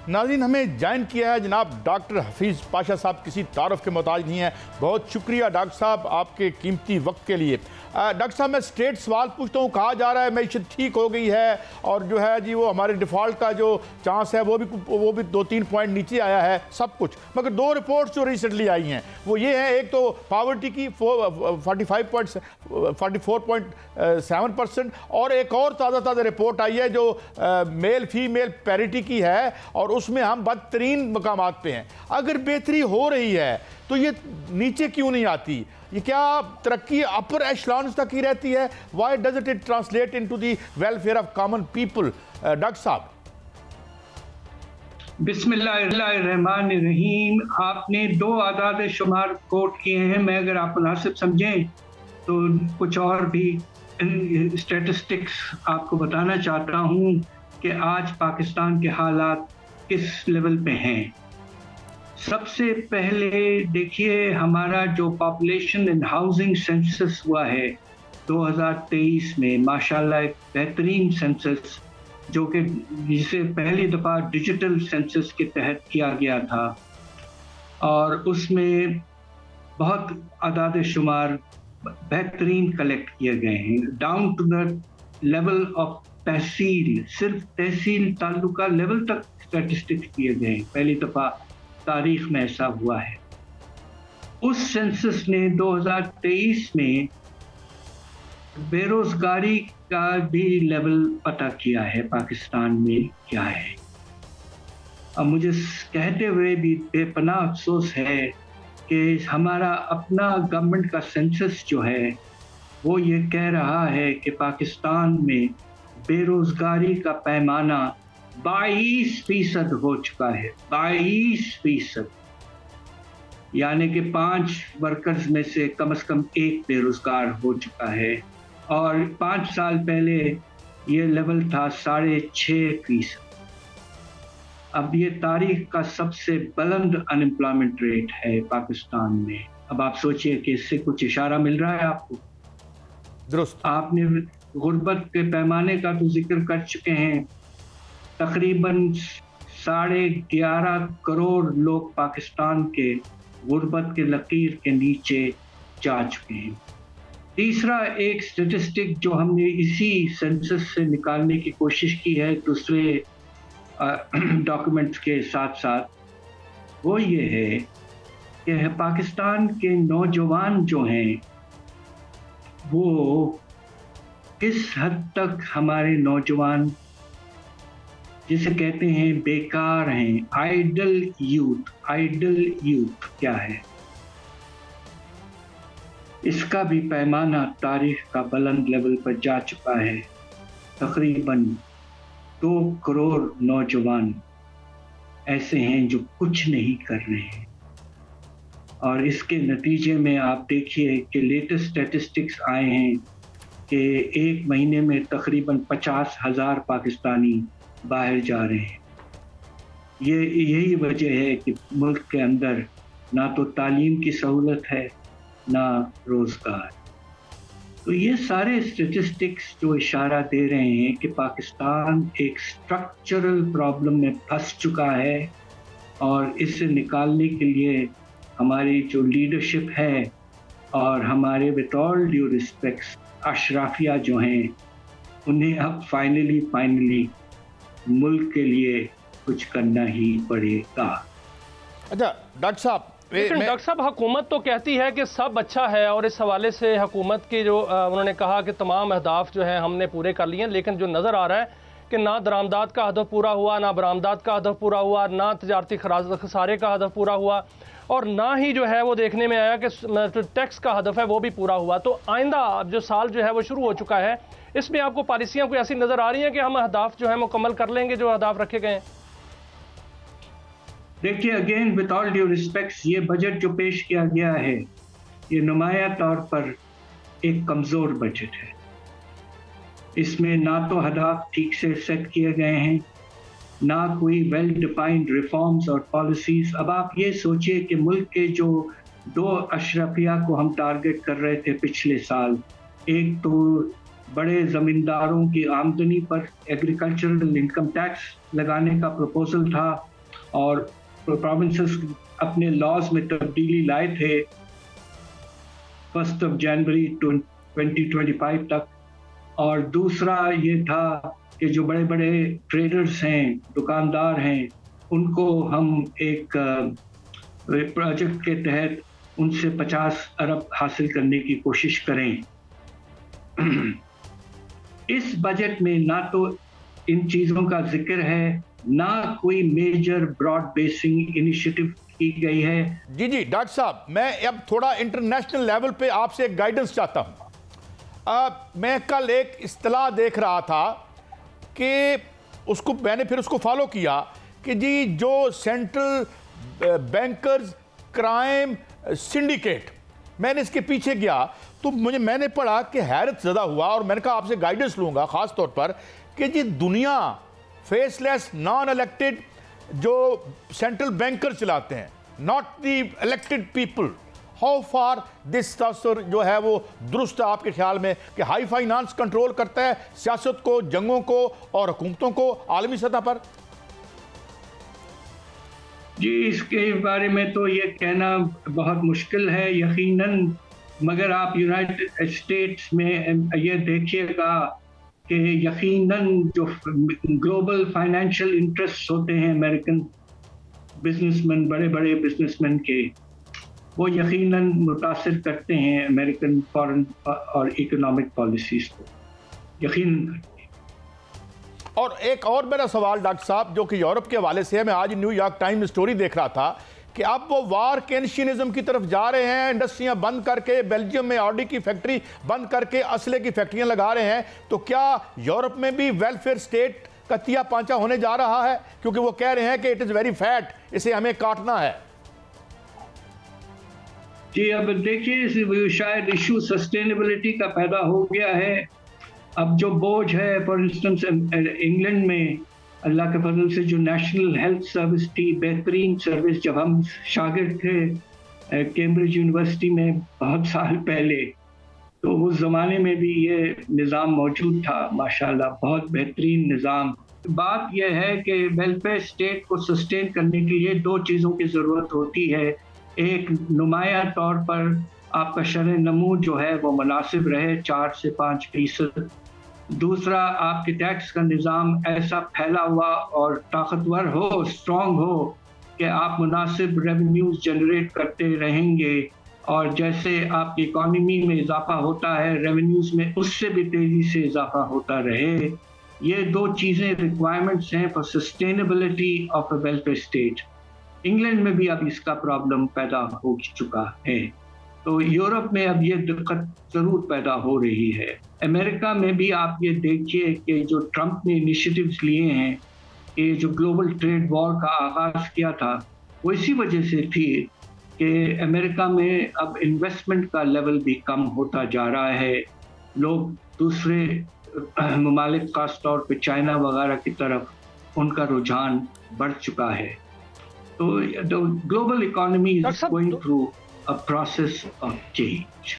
नाज़रीन, हमें ज्वाइन किया है जनाब डॉक्टर हफीज़ पाशा साहब, किसी तारफ़ के मोहताज नहीं है। बहुत शुक्रिया डॉक्टर साहब आपके कीमती वक्त के लिए। डॉक्टर साहब, मैं स्ट्रेट सवाल पूछता हूँ, कहा जा रहा है मैशत ठीक हो गई है और जो है जी वो हमारे डिफ़ॉल्ट का जो चांस है वो भी 2-3 पॉइंट नीचे आया है सब कुछ, मगर 2 रिपोर्ट्स जो रिसेंटली आई हैं वो ये है, एक तो पावर्टी की 44.7% और एक और ताज़ा रिपोर्ट आई है जो मेल फीमेल पैरिटी की है और उसमें हम बदतरीन मकामात पे हैं। अगर बेहतरी हो रही है तो ये नीचे क्यों नहीं आती? ये क्या तरक्की अपर एशलॉन्स तक ही रहती है? Why does it translate into the welfare of common people? Doctor साहब। बिस्मिल्लाहिर्रहमानिर्रहीम। आपने 2 आदाद शुमार कोट किए हैं, मैं अगर आप मुनासिब समझें तो कुछ और भी स्टैटिस्टिक्स आपको बताना चाहता हूँ कि आज पाकिस्तान के हालात किस लेवल पे हैं। सबसे पहले देखिए, हमारा जो पॉपुलेशन एंड हाउसिंग सेंसस हुआ है 2023 में, माशाल्लाह एक बेहतरीन सेंसस जो कि जिसे पहली दफ़ा डिजिटल सेंसस के तहत किया गया था और उसमें बहुत आदाद शुमार बेहतरीन कलेक्ट किए गए हैं, down to the level of tehsil, सिर्फ तहसील तालुका लेवल तक स्टैटिस्टिक्स किए गए। पहली दफ़ा तारीख में ऐसा हुआ है। उस सेंसस ने 2023 में बेरोजगारी का भी लेवल पता किया है पाकिस्तान में क्या है। अब मुझे कहते हुए भी बेपनाह अफसोस है कि हमारा अपना गवर्नमेंट का सेंसस जो है वो ये कह रहा है कि पाकिस्तान में बेरोजगारी का पैमाना 22% हो चुका है। 22%, यानी कि 5 वर्कर्स में से कम 1 बेरोजगार हो चुका है और 5 साल पहले ये लेवल था 6.5%। अब ये तारीख का सबसे बुलंद अनएम्प्लॉयमेंट रेट है पाकिस्तान में। अब आप सोचिए कि इससे कुछ इशारा मिल रहा है आपको। दुरुस्त। आपने गुर्बत के पैमाने का तो जिक्र कर चुके हैं। तकरीबन 11.5 करोड़ लोग पाकिस्तान के गुर्बत के लकीर के नीचे जा चुके हैं। तीसरा एक स्टेटिस्टिक जो हमने इसी सेंसस से निकालने की कोशिश की है दूसरे डॉक्यूमेंट्स के साथ साथ, वो ये है कि पाकिस्तान के नौजवान जो हैं वो किस हद तक हमारे नौजवान जिसे कहते हैं बेकार हैं, आइडल यूथ क्या है, इसका भी पैमाना तारीख का बुलंद लेवल पर जा चुका है। तकरीबन 2 करोड़ नौजवान ऐसे हैं जो कुछ नहीं कर रहे हैं और इसके नतीजे में आप देखिए कि लेटेस्ट स्टैटिस्टिक्स आए हैं कि 1 महीने में तकरीबन 50,000 पाकिस्तानी बाहर जा रहे हैं। यही वजह है कि मुल्क के अंदर ना तो तालीम की सहूलत है ना रोज़गार। तो ये सारे स्टैटिस्टिक्स जो इशारा दे रहे हैं कि पाकिस्तान एक स्ट्रक्चरल प्रॉब्लम में फंस चुका है और इससे निकालने के लिए हमारी जो लीडरशिप है और हमारे विद ऑल ड्यू रिस्पेक्ट्स अशराफिया जो हैं उन्हें अब फाइनली मुल्क के लिए कुछ करना ही पड़ेगा। अच्छा डॉक्टर साहब, लेकिन डॉक्टर साहब हुकूमत तो कहती है कि सब अच्छा है और इस हवाले से हुकूमत की जो उन्होंने कहा कि तमाम अहदाफ जो हैं हमने पूरे कर लिए हैं, लेकिन जो नज़र आ रहा है कि ना दरामदात का हदफ पूरा हुआ, ना बरामदात का हदफ पूरा हुआ, ना तजारती खसारे का हदफ पूरा हुआ और ना ही जो है वो देखने में आया कि टैक्स का हदफ है वो भी पूरा हुआ। तो आइंदा जो साल जो है वो शुरू हो चुका है, इसमें आपको पॉलिसियाँ कोई ऐसी नज़र आ रही हैं कि हम अहदाफ जो है मुकम्मल कर लेंगे जो अहदाफ रखे गए हैं? देखिए, again with all due respects, ये बजट जो पेश किया गया है ये नुमाया तौर पर एक कमज़ोर बजट है। इसमें ना तो हदाफ ठीक से सेट किए गए हैं, ना कोई वेल डिफाइंड रिफॉर्म्स और पॉलिसीज़। अब आप ये सोचिए कि मुल्क के जो 2 अशरफिया को हम टारगेट कर रहे थे पिछले साल, एक तो बड़े ज़मींदारों की आमदनी पर एग्रीकल्चरल इनकम टैक्स लगाने का प्रपोजल था اور پروونسز اپنے لاز میں تبدیلی لائے تھے 1 جنوری 2025 تک. اور دوسرا یہ تھا کہ جو بڑے بڑے ٹریڈرز ہیں، دکاندار ہیں، ان کو ہم ایک پروجیکٹ کے تحت ان سے 50 ارب حاصل کرنے کی کوشش کریں. اس بجٹ میں نہ تو ان چیزوں کا ذکر ہے، نہ کوئی میجر براڈ بیسنگ انیشیٹو کی گئی ہے. جی ڈاکٹر صاحب، میں اب تھوڑا انٹرنیشنل لیول پہ آپ سے ایک گائیڈنس چاہتا ہوں. میں کل ایک اصطلاح دیکھ رہا تھا کہ میں نے پھر اس کو فالو کیا کہ جی جو سینٹرل بینکرز کرائم سنڈیکیٹ، میں نے اس کے پیچھے گیا تو میں نے پڑھا کہ حیرت زدہ ہوا، اور میں نے کہا آپ سے گائیڈنس لوں گا خاص طور پر کہ جی دنیا فیس لیس نان الیکٹڈ جو سینٹرل بینکر چلاتے ہیں، not the elected people, how for this تصور جو ہے وہ درست ہے آپ کے خیال میں کہ ہائی فائنانس کنٹرول کرتا ہے سیاست کو، جنگوں کو اور حکومتوں کو عالمی سطح پر؟ جی اس کے بارے میں تو یہ کہنا بہت مشکل ہے یقیناً، مگر آپ یونائٹڈ اسٹیٹس میں یہ دیکھیے گا کہ یقیناً جو گلوبل فائنینشیل انٹرسٹ ہوتے ہیں امریکن بزنس مین، بڑے بڑے بزنس مین کے، وہ یقیناً متاثر کرتے ہیں امریکن فارن اور اکنامک پالیسیز کو، یقیناً. اور ایک اور میرا سوال ڈاکٹر صاحب جو کہ یورپ کے حوالے سے ہے، میں آج نیو یارک ٹائم میں سٹوری دیکھ رہا تھا کہ اب وہ وار کینشینزم کی طرف جا رہے ہیں، انڈسٹریاں بند کر کے، بیلجیم میں آڈی کی فیکٹری بند کر کے اسلحے کی فیکٹریاں لگا رہے ہیں. تو کیا یورپ میں بھی ویلفیئر سٹیٹ کا تیا پانچا ہونے جا رہا ہے؟ کیونکہ وہ کہہ رہے ہیں کہ اٹ از ویری فیٹ، اسے ہمیں کاٹنا ہے. جی اب دیکھیے شاید ایشو سسٹینیبلٹی کا پیدا ہو گیا ہے. اب جو بوجھ ہے فار انسٹنس انگلینڈ میں اللہ کے فضل سے جو نیشنل ہیلتھ سروس تھی، بہترین سروس، جب ہم شاگرد تھے کیمبرج یونیورسٹی میں بہت سال پہلے، تو اس زمانے میں بھی یہ نظام موجود تھا، ماشاءاللہ بہت بہترین نظام. بات یہ ہے کہ ویلفیئر اسٹیٹ کو سسٹین کرنے کے لیے دو چیزوں کی ضرورت ہوتی ہے. ایک نمایاں طور پر آپ کا شرح نمو جو ہے وہ مناسب رہے 4 سے 5%. دوسرا آپ کے ٹیکس کا نظام ایسا پھیلا ہوا اور طاقتور ہو، اسٹرانگ ہو کہ آپ مناسب ریونیوز جنریٹ کرتے رہیں گے، اور جیسے آپ کی اکانومی میں اضافہ ہوتا ہے ریونیوز میں اس سے بھی تیزی سے اضافہ ہوتا رہے. یہ دو چیزیں ریکوائرمنٹس ہیں for sustainability of a welfare state. England میں بھی اب اس کا پرابلم پیدا ہو چکا ہے، تو یورپ میں اب یہ دقت ضرور پیدا ہو رہی ہے. امریکہ میں بھی آپ یہ دیکھیے کہ جو ٹرمپ نے انیشیٹوز لیے ہیں، یہ جو گلوبل ٹریڈ وار کا آغاز کیا تھا، وہ اسی وجہ سے تھی کہ امریکہ میں اب انویسٹمنٹ کا لیول بھی کم ہوتا جا رہا ہے. لوگ دوسرے ممالک خاص طور پہ چائنا وغیرہ کی طرف ان کا رجحان بڑھ چکا ہے. تو the global economy is going through a process of change.